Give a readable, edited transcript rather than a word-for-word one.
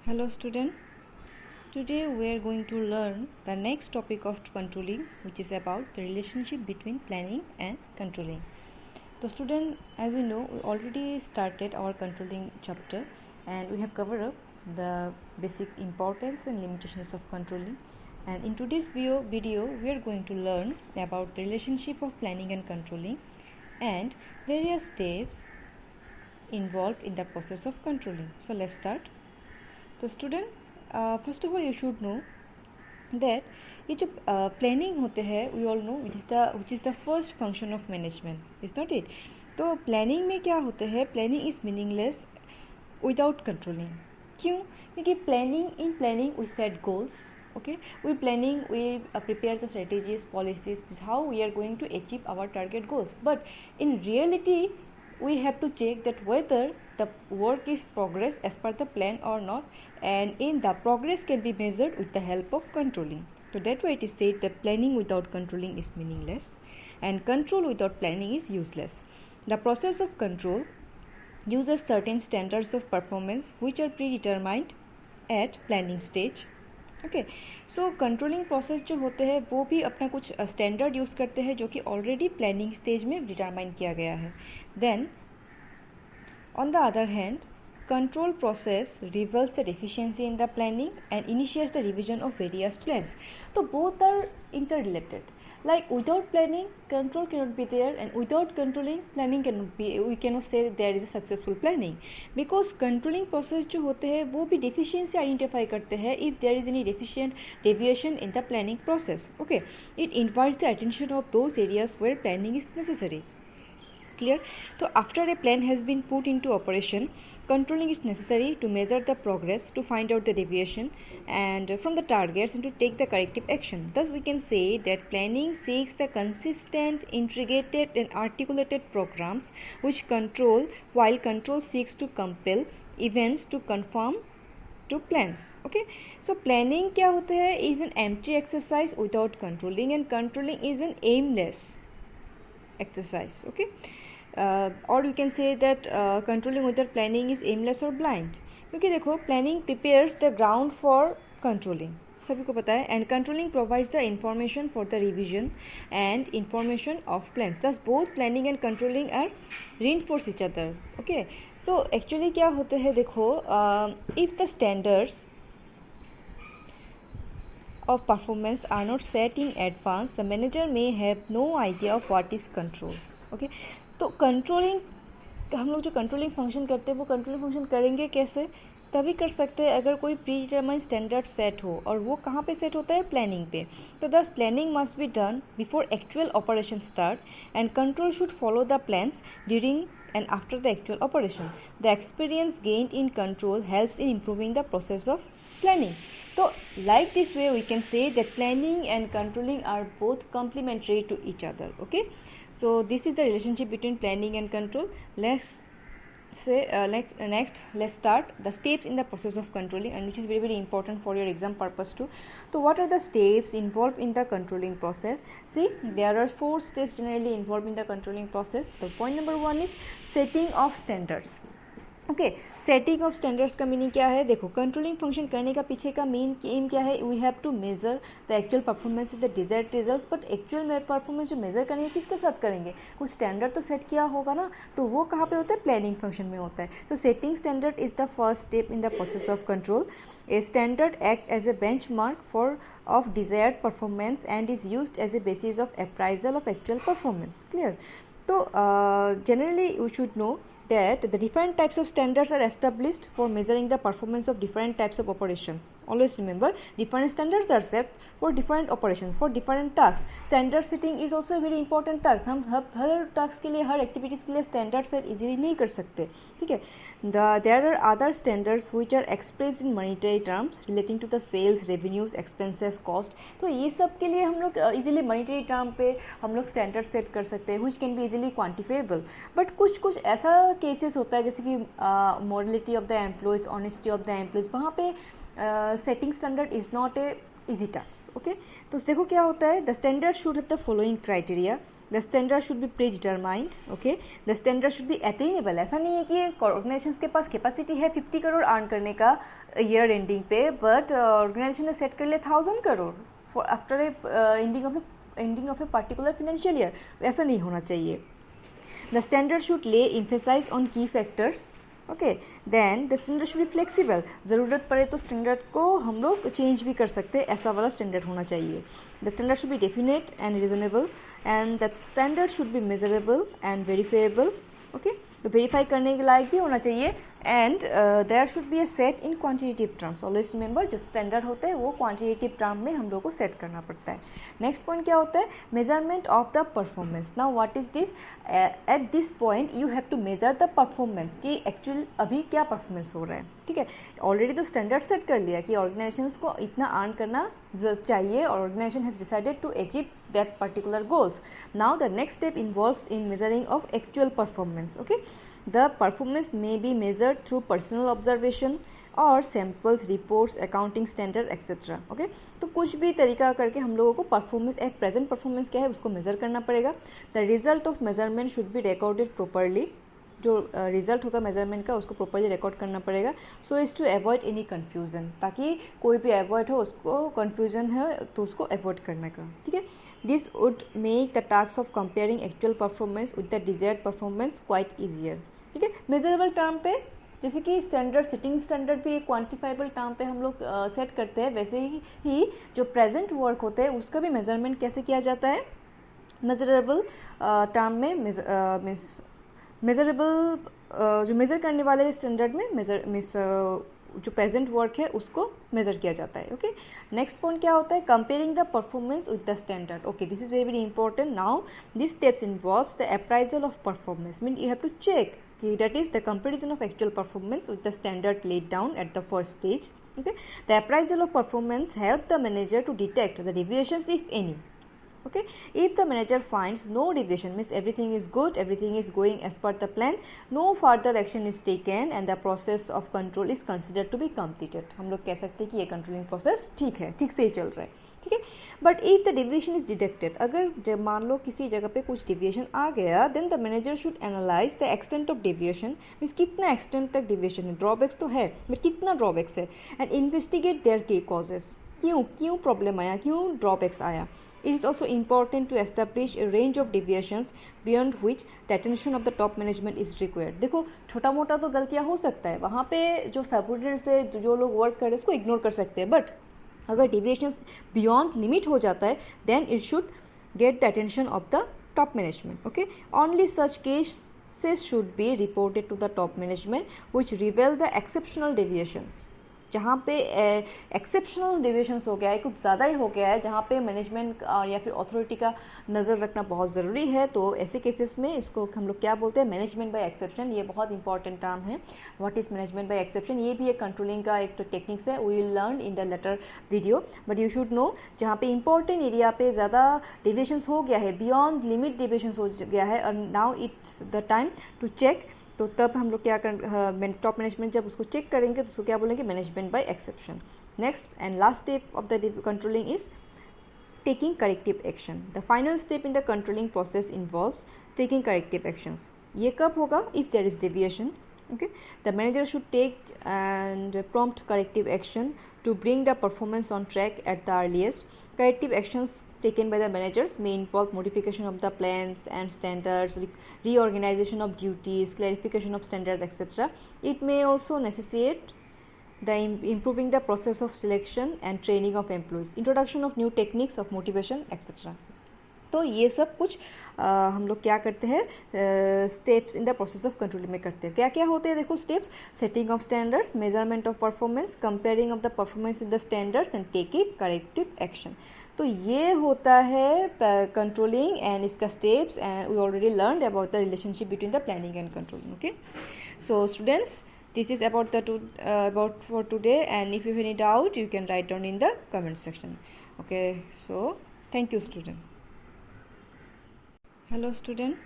Hello student, today we are going to learn the next topic of controlling, which is about the relationship between planning and controlling. So student, as you know, we already started our controlling chapter and we have covered up the basic importance and limitations of controlling, and in today's video we are going to learn about the relationship of planning and controlling and various steps involved in the process of controlling. So let's start. तो student first of all you should know that ये जो planning होते हैं we all know which is the first function of management, is not it. तो planning में क्या होता है, planning is meaningless without controlling. क्यों? क्योंकि planning we set goals, okay, we planning we prepare the strategies, policies, how we are going to achieve our target goals, but in reality we have to check that whether the work is progress as per the plan or not, and in the progress can be measured with the help of controlling. So that way it is said that planning without controlling is meaningless and control without planning is useless. The process of control uses certain standards of performance which are predetermined at planning stage. Okay, so controlling process जो होते हैं वो भी अपना कुछ standard use करते हैं जो कि ऑलरेडी प्लानिंग स्टेज में डिटरमाइन किया गया है. Then on the other hand control process reverse the deficiency in the planning and initiates the revision of various plans. तो both are inter related. Like without planning, control cannot be there, and without controlling, planning cannot be. We cannot say that there is a successful planning, because controlling process जो होते हैं वो भी deficiency identify करते हैं if there is any deviation in the planning process. Okay, it invites the attention of those areas where planning is necessary. Clear? So after a plan has been put into operation, controlling is necessary to measure the progress, to find out the deviation and from the targets, and to take the corrective action. Thus we can say that planning seeks the consistent, integrated and articulated programs which control, while control seeks to compel events to conform to plans. Okay, so planning क्या होता है, is an empty exercise without controlling, and controlling is an aimless exercise. Okay, or you can say that controlling without planning is aimless or blind. क्योंकि देखो planning prepares the ground for controlling, सभी को पता है, and controlling provides the information for the revision and information of plans. Thus both planning and controlling are reinforce each other. Okay, so actually क्या होता है, देखो if the standards of performance are not set in advance, the manager may have no idea of what is control. Okay, तो controlling, हम लोग जो controlling function करते हैं वो कंट्रोलिंग फंक्शन करेंगे कैसे, तभी कर सकते हैं अगर कोई प्री डिटरमाइंड स्टैंडर्ड सेट हो, और वो कहाँ पे सेट होता है, प्लानिंग पे. तो दस planning must be done before actual operation start, and control should follow the plans during and after the actual operation. The experience gained in control helps in improving the process of planning. So like this way we can say that planning and controlling are both complementary to each other. Okay, so this is the relationship between planning and control. Let's say next let's start the steps in the process of controlling, and which is very very important for your exam purpose too. So what are the steps involved in the controlling process? See, there are 4 steps generally involved in the controlling process. The point number 1 is setting of standards. Okay, setting of standards का meaning क्या है, देखो controlling function करने का पीछे का main aim क्या है, we have to measure the actual performance with the desired results. But actual performance जो मेजर करेंगे किसके साथ करेंगे, कुछ स्टैंडर्ड तो सेट किया होगा ना, तो वो कहाँ पे होता है, प्लानिंग फंक्शन में होता है. तो setting standard is the first step in the process of control. A standard act as a benchmark for of desired performance and is used as a basis of appraisal of actual performance. Clear? So generally you should know that the different types of standards are established for measuring the performance of different types of operations. Always remember, different standards are set for different operations, for different tasks. Standard setting is also a very important task. हम हर task के लिए, हर activities के लिए standard set easily नहीं कर सकते. ठीक है, there are other standards which are expressed in monetary terms relating to the sales, revenues, expenses, cost. तो ये सब के लिए हम लोग इजीली मॉनिटरी टर्म पे हम लोग स्टैंडर्ड सेट कर सकते हैं, which can be easily quantifiable. But कुछ ऐसा केसेस होता है जैसे कि morality of the employees, honesty of the employees, वहाँ पे setting standard is not a easy task. Okay, तो देखो क्या होता है, the standard should have the following criteria. The standard should B pre determined, okay, the standard should B attainable. ऐसा नहीं है कि ऑर्गेनाइजेशन के पास कैपेसिटी है 50 करोड़ अर्न करने का ईयर एंडिंग पे, बट ऑर्गेनाइजेशन ने सेट कर लिया 1000 crore for after ending of a particular financial year. ऐसा नहीं होना चाहिए। The standard should lay emphasise on key factors, okay, then the standard should be flexible. ज़रूरत पड़े तो स्टैंडर्ड को हम लोग चेंज भी कर सकते हैं, ऐसा वाला स्टैंडर्ड होना चाहिए। The standard should be definite and reasonable and the standard should be measurable and verifiable, okay, तो वेरीफाई करने के लायक भी होना चाहिए। And there should be a set in quantitative terms. Always remember, जो स्टैंडर्ड होते हैं वो क्वान्टिटेटिव टर्म में हम लोग को सेट करना पड़ता है। नेक्स्ट पॉइंट क्या होता है? Measurement of the performance. Now what is this? At this point you have to measure the performance कि एक्चुअल अभी क्या परफॉर्मेंस हो रहा है, ठीक है। ऑलरेडी तो स्टैंडर्ड सेट कर लिया कि ऑर्गेनाइजेशंस को इतना अर्न करना चाहिए और organisation has decided to achieve that particular goals. Now the next step involves in measuring of actual performance, okay. The performance may be measured through personal observation और samples, reports, accounting standard, etc. Okay, तो कुछ भी तरीका करके हम लोगों को performance, एक प्रेजेंट परफॉर्मेंस क्या है उसको मेजर करना पड़ेगा। The result of measurement should be recorded properly. जो रिजल्ट होगा मेजरमेंट का उसको प्रॉपरली रिकॉर्ड करना पड़ेगा, so is to avoid any confusion, ताकि कोई भी अवॉइड हो, उसको कन्फ्यूजन है तो उसको अवॉइड करने का, ठीक है। This would make the task of comparing actual performance with the desired performance quite easier, ठीक है। मेजरेबल टर्म पे, जैसे कि स्टैंडर्ड, सिटिंग स्टैंडर्ड भी एक क्वान्टिफाइबल टर्म पे हम लोग सेट करते हैं, वैसे ही जो प्रेजेंट वर्क होते हैं उसका भी मेजरमेंट कैसे किया जाता है? मेजरेबल टर्म में मेजरेबल जो मेजर करने वाले स्टैंडर्ड में जो प्रेजेंट वर्क है उसको मेजर किया जाता है, ओके। नेक्स्ट पॉइंट क्या होता है? Comparing the performance with the standard, okay, this is very very important. Now this steps involves the appraisal of performance, mean you have to check that is the comparison of actual performance with the standard laid down at the first stage, okay. The appraisal of performance help the manager to detect the deviations if any, okay. If the manager finds no deviation, means everything is good, everything is going as per the plan, no further action is taken and the process of control is considered to be completed। हम लोग कह सकते हैं कि ये controlling process ठीक है, ठीक से ही चल रहा है, ठीक है। But if the deviation is detected, अगर जब मान लो किसी जगह पे कुछ डिविएशन आ गया, then the manager should analyse the extent of deviation, means कितना एक्सटेंट तक डिविएशन है, ड्रॉबैक्स तो है बट कितना ड्रॉबैक्स है, एंड इन्वेस्टिगेट देयर के कॉजेस, क्यों प्रॉब्लम आया, क्यों ड्रॉबैक्स आया। It is also important to establish a range of deviations beyond which the attention of the top management is required। देखो, छोटा मोटा तो गलतियाँ हो सकता है, वहाँ पे जो सबऑर्डिनेट्स है, जो लोग वर्क कर रहे हैं उसको इग्नोर कर सकते हैं, बट अगर डिविएशंस बियॉन्ड लिमिट हो जाता है then it should get the attention of the top management, okay. Only such cases should be reported to the top management which reveal the exceptional deviations. जहाँ पे exceptional deviations हो गया है, कुछ ज़्यादा ही हो गया है, जहाँ पे मैनेजमेंट या फिर अथॉरिटी का नज़र रखना बहुत ज़रूरी है, तो ऐसे केसेस में इसको हम लोग क्या बोलते हैं? Management by exception. ये बहुत इंपॉर्टेंट टर्म है। What is management by exception? ये भी एक कंट्रोलिंग का एक तो टेक्निक्स है, we will learn in the later video, but you should know जहाँ पे इंपॉर्टेंट एरिया पे ज़्यादा डेविएशंस हो गया है, बियॉन्ड लिमिट डेविएशंस हो गया है, और now it's the time to check, तो तब हम लोग क्या कर, टॉप मैनेजमेंट जब उसको चेक करेंगे तो उसको क्या बोलेंगे? Management by exception. Next and last step of the controlling is taking corrective action. The final step in the controlling process involves taking corrective actions. ये कब होगा? If there is deviation, okay, the manager should take and prompt corrective action to bring the performance on track at the earliest. Corrective actions taken by the managers may involve modification of the plans and standards, reorganization of duties, clarification of standards, etc. It may also necessitate the improving the process of selection and training of employees, introduction of new techniques of motivation, etc. तो ये सब कुछ हम लोग क्या करते हैं? Steps in the process of controlling में करते हैं। क्या क्या होते हैं? देखो, steps: setting of standards, measurement of performance, comparing of the performance with the standards and taking corrective action. तो ये होता है कंट्रोलिंग एंड इसका steps, and we already learned about the relationship between the planning and controlling, okay. So students, this is about for today, and if you have any doubt you can write down in the comment section, okay. So thank you, student. Hello student.